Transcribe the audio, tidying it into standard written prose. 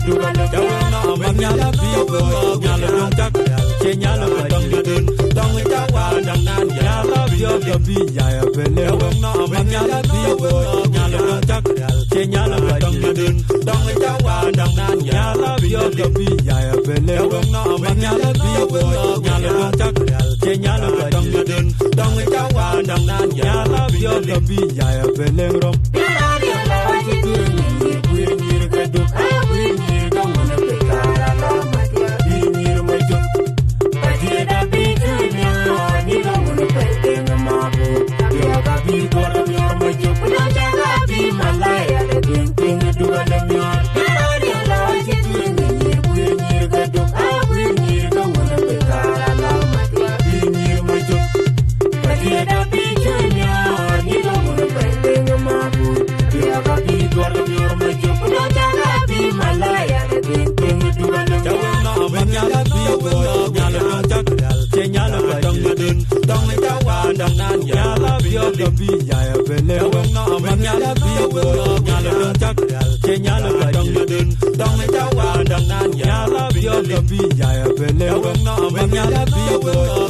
no manyala bigo nyala dong tak che nyala dong dun dong jawa dang nan nyala bigo bi ya bele no manyala bigo nyala dong tak che nyala dong dun dong jawa dang nan nyala bigo bi ya bele no manyala bigo nyala dong tak che nyala dong dun dong jawa dang nan nyala bigo bi ya bele rom bi ya bele no manyala bigo nyala dong tak che nyala dong dun dong jawa dang nan nyala bigo bi ya bele no manyala bigo